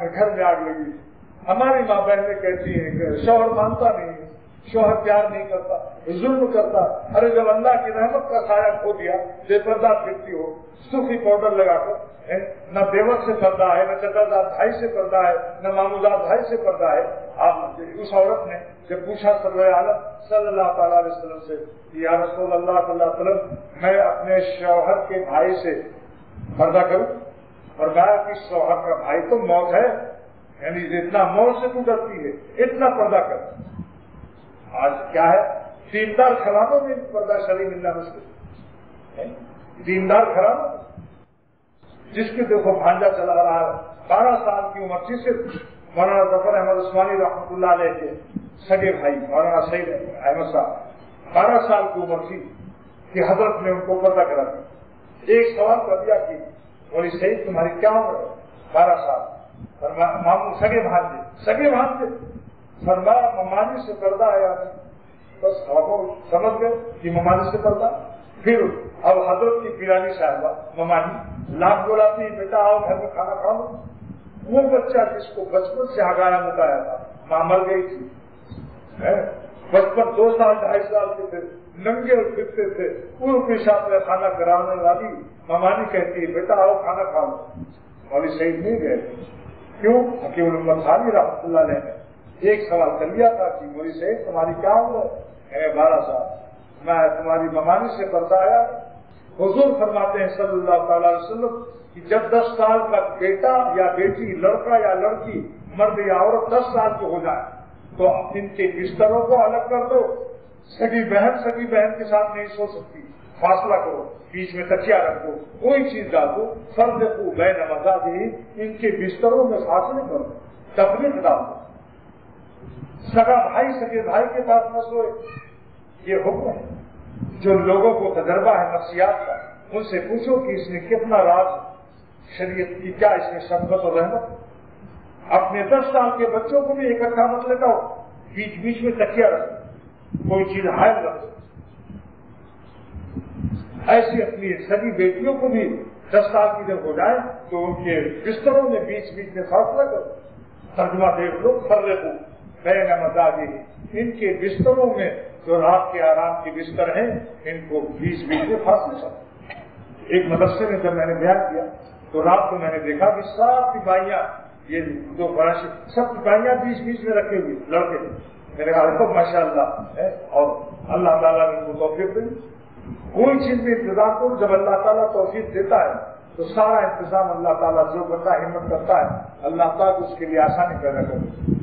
میں گھر میں آگ لگی. ہماری ماں بہنیں کہتی ہیں کہ شوہر مانتا نہیں, شوہر پیار نہیں کرتا, ظلم کرتا. ارے جب اللہ کی رحمت کا سایہ کھو دیا, بے پردہ پھرتی ہو سوکھی پاؤڈر لگا کر, نہ بیوق سے پردہ ہے, نہ چچا بھائی سے پردہ ہے, نہ مامودار بھائی سے پردہ ہے. آپ اس عورت نے جب پوچھا سرور عالم صلی اللہ تعالیٰ علیہ وسلم سے, یا رسول اللہ صلی اللہ علیہ وسلم, میں اپنے شوہر کے بھائی سے پردہ کروں؟ فرمایا کہ شوہر کا بھائی تو موت ہے, یعنی جتنا موت سے تو ڈرتی ہے اتنا پردہ کر. آج کیا ہے, دیندار گھرانوں میں پردہ شرعی ملنا مشکل ہے. دیندار گھرانوں جس کے دیکھو بھانجا چلا رہا ہے 12 سال کی عمر تھی, صرف مولانا ظفر احمد عثمانی رحمۃ اللہ علیہ کے سگے بھائی مولانا سعید احمد صاحب 12 سال کی عمر تھی کہ حضرت نے ان کو پردہ کرا دیا. ایک سوال کر دیا کہ بولی سعید تمہاری کیا عمر ہے؟ 12 سال. ماموں سگے بھانجے فرمایا ممانی سے پردہ آیا. بس سمجھ گئے کہ ممانی سے پردہ. پھر اب حضرت کی پیرانی صاحبہ ممانی لاکھ بولاتی, بیٹا آؤ گھر میں کھانا کھاؤ. وہ بچہ جس کو بچپن سے ہگایا متایا تھا, ماں مر گئی تھی, بچپن 2 سال 2.5 سال کے تھے, ننگے اور پھرتے تھے, ان کے ساتھ کھانا کرانے والی ممانی کہتی ہے بیٹا آؤ کھانا کھاؤ. مولوی سعید نہیں گئے. کیوں؟ حکیم الامت ثانی رحمۃ اللہ علیہ نے ایک سوال کر لیا تھا کہ مولوی سعید تمہاری کیا عمر ہے؟ 12 سال. میں تمہاری ممانی سے پردہ آیا. حضور فرماتے ہیں صلی اللہ تعالی علیہ وسلم کہ جب 10 سال کا بیٹا یا بیٹی, لڑکا یا لڑکی, مرد یا عورت 10 سال کے ہو جائے تو ان کے بستروں کو الگ کر دو. سگی بہن کے ساتھ نہیں سو سکتی, فاصلہ کرو, بیچ میں تکیا رکھ دو, کوئی چیز ڈال دو. فرقوا بین مضاجعہم, ان کے بستروں میں فاصلے کرو, تفریق ڈال دو. سگا بھائی سگے بھائی کے پاس نہ سوئے. یہ حکم ہے. جو لوگوں کو تجربہ ہے نفسیات کا, ان سے پوچھو کہ اس نے کتنا راز شریعت کی, کیا اس میں شفقت اور رحمت. اپنے 10 سال کے بچوں کو بھی اکٹھا مت لگاؤ, بیچ میں تکیا رکھو, کوئی چیز حائل رکھو. ایسی اپنی سبھی بیٹیوں کو بھی 10 سال کی جب ہو جائے تو ان کے بستروں میں بیچ میں فاصلہ کرو. ترجمہ دیکھ لو, فرقوا بین مضاجعہم, ان کے بستروں میں جو رات کے آرام کے بستر ہیں ان کو بیچ میں فاصلے کرو. ایک مدرسے میں جب میں نے بیان کیا تو رات کو میں نے دیکھا کہ سب سپاہیاں, یہ جو فراشی سب سپاہیاں بیچ میں رکھے ہوئے لڑکے. میں نے کہا ماشاء اللہ ہے, اور اللہ تعالیٰ نے ان کو توفیق دی. کوئی چیز میں انتظام کرو, جب اللہ تعالیٰ توفیق دیتا ہے تو سارا انتظام اللہ تعالیٰ جو بندہ ہمت کرتا ہے اللہ تعالیٰ اس کے لیے آسانی پیدا کرتا ہے.